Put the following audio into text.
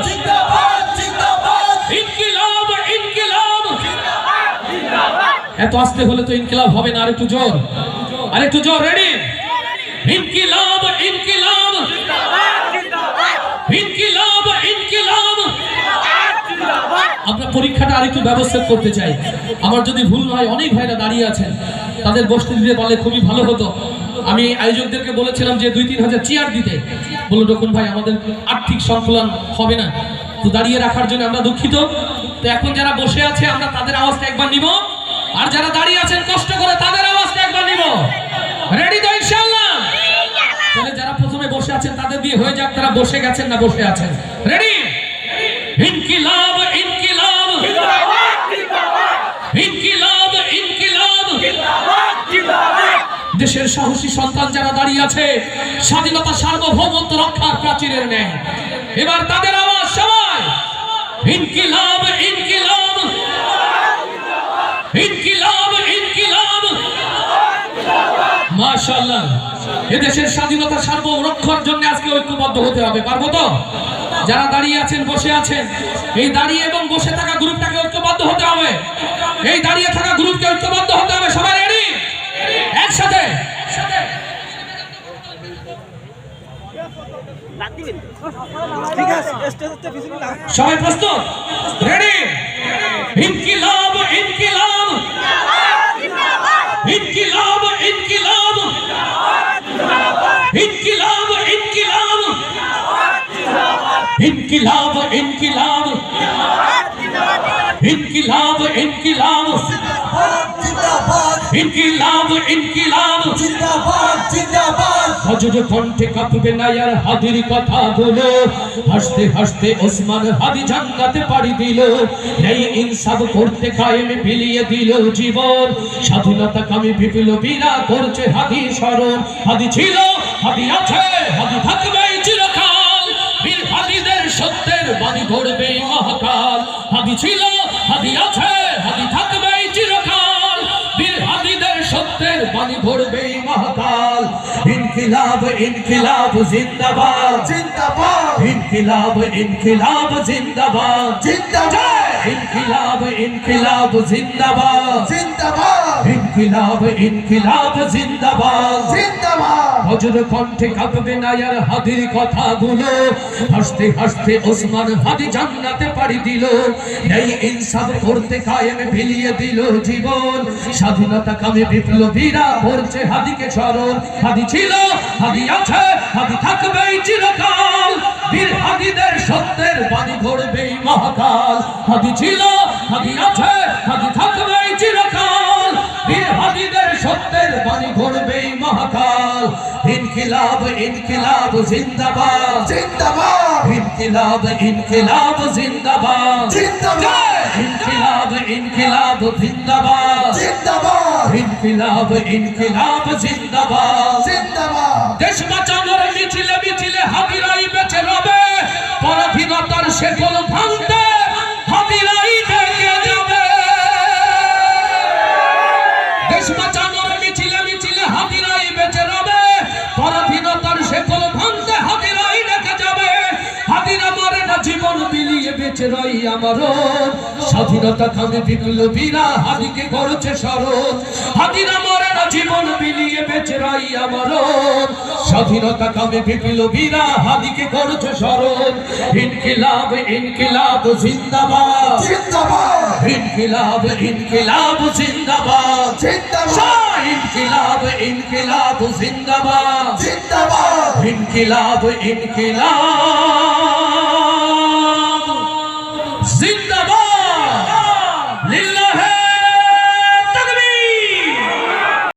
জিন্দাবাদ জিন্দাবাদ ইনকিলাব ইনকিলাব এত আস্তে হলে তো ইনকিলাব হবে না, আরেকটু জোর রেডি ইনকিলাব ইনকিলাব ইনকিলাব ইনকিলাব আমরা পরীক্ষাটা আরেকটু ব্যবস্থা করতে চাই। আমার যদি ভুল হয়, অনেক ভাইরা দাঁড়িয়ে আছেন, তাদের বসতে দিতে পারলে খুবই ভালো হতো। আমি আয়োজকদেরকে বলেছিলাম যে 2-3 হাজার চেয়ার দিতে, বললো ডকুন ভাই আমাদের আর্থিক সংকুলন হবে না, তো দাঁড়িয়ে রাখার জন্য আমরা দুঃখিত। তো এখন যারা বসে আছে আমরা তাদের আওয়াজটা একবার নিব, আর যারা দাঁড়িয়ে আছেন কষ্ট করে তাদের আওয়াজটা একবার নিব। রেডি তো ইনশাআল্লাহ? তাহলে যারা প্রথমে বসে আছেন তাদের দিয়ে হয়ে যাক, তারা বসে গেছেন না বসে আছেন। রেডি ইনকিলাব ইনকিলাব ইনকিলাব ইনকিলাব দেশের সাহসী সন্তান যারা দাঁড়িয়ে আছে স্বাধীনতা সার্বভৌমত্ব রক্ষার প্রাচীরের ন্যায়, এবার তাদের আওয়াজ সবাই ইনকিলাব ইনকিলাব ইনকিলাব ইনকিলাব। মাশাআল্লাহ, এদেশের স্বাধীনতা সার্বভৌম রক্ষার জন্য আজকে ঐক্যবদ্ধ হতে হবে। পারবো তো? যারা দাঁড়িয়ে আছেন বসে আছেন, এই দাঁড়িয়ে এবং বসে থাকা গ্রুপটাকে ঐক্যবদ্ধ হতে হবে, এই দাঁড়িয়ে থাকা গ্রুপকে ঐক্যবদ্ধ হতে হবে। সবাই রেডি? একসাথে সবাই প্রস্তুত? রেডি ইনকিলাব ইনকিলাব ইনকিলাব ইনকিলাব ইনকিলাব ইনকিলাব ইনকিলাব ইনকিলাব ইনকিলাব ইনকিলাব ইনকিলাব ইনকিলাব জিন্দাবাদ জিন্দাবাদ। হযরত কণ্ঠে কাঁপবে না আর হাদির কথা বলো, হাসতে হাসতে ওসমান হাদি জান্নাতে পাড়ি দিল, এই ইনসাফ করতে কায়েম বিলিয়ে দিল জীবন, স্বাধীনতা কামী বিপ্লবীরা করছে হাদি স্মরণ। হাদি ছিল, হাদি আছে, হাদি থাকবে চিরকাল, বীর হাদিদের সত্যের বাণী গড়বে মহাকাল। হাদি ছিল, হাদি আছে, হাদি থাকবে চিরকাল, বীর হাদিদের সত্যের বাণী গড়বে মহাকাল। ইনকিলাব ইনকিলাব জিন্দাবাদ জিন্দাবাদ ইনকিলাব ইনকিলাব জিন্দাবাদ জিন্দাবাদ ইনকিলাব ইনকিলাব জিন্দাবাদ জিন্দাবাদ ইনকিলাব ইনকিলাব জিন্দাবাদ জিন্দাবাদ। হযরত কণ্ঠে কাঁপবে না আর হাদির কথাগুলো, হাসতে হাসতে ওসমান হাদি জান্নাতে পাড়ি দিল, এই ইনসাফ করতে কায়েম বিলিয়ে দিল জীবন, স্বাধীনতা কামী বিপ্লবীরা করছে হাদিকে স্মরণ। হাদি ছিল, হাদি আছে, হাদি থাকবে চিরকাল, বীর হাদিদের সত্যের বাণী গড়বে মহাকাল। হাদি ছিল, হাদি আছে, হাদি থাকবে চিরকাল, বীর হাদিদের সত্যের বাণী গড়বে মহাকাল। ইনকিলাব ইনকিলাব জিন্দাবাদ জিন্দাবাদ ইনকিলাব ইনকিলাব জিন্দাবাদ জিন্দাবাদ ইনকিলাব ইনকিলাব জিন্দাবাদ জিন্দাবাদ ইনকিলাব ইনকিলাব জিন্দাবাদ জিন্দাবাদ। দেশ বাঁচানোর মিছিলে মিছিলে হাদিরাই বেঁচে রবে, পরাধীনতার শেকল ভাঙতে হাদিরাই ডেকে যাবে। দেশ বাঁচানোর মিছিলে মিছিলে হাদিরাই বেঁচে রবে, পরাধীনতার শেকল ভাঙতে হাদিরাই ডেকে যাবে। হাদিরা মরে না, জীবন বিলিয়ে বেঁচে রই আমারও, স্বাধীনতা কামী বিপ্লবীরা হাদিকে করছে স্মরণ। হাদিরা মরে না, জীবন বিলিয়ে বেঁচে রই আমারও, স্বাধীনতা কামী বিপ্লবীরা হাদিকে করছে স্মরণ। ইনকিলাব ইনকিলাব জিন্দাবাদ জিন্দাবাদ ইনকিলাব ইনকিলাব জিন্দাবাদ জিন্দাবাদ ইনকিলাব ইনকিলাব জিন্দাবাদ জিন্দাবাদ ইনকিলাব ইনকিলাব জিন্দাবাদ।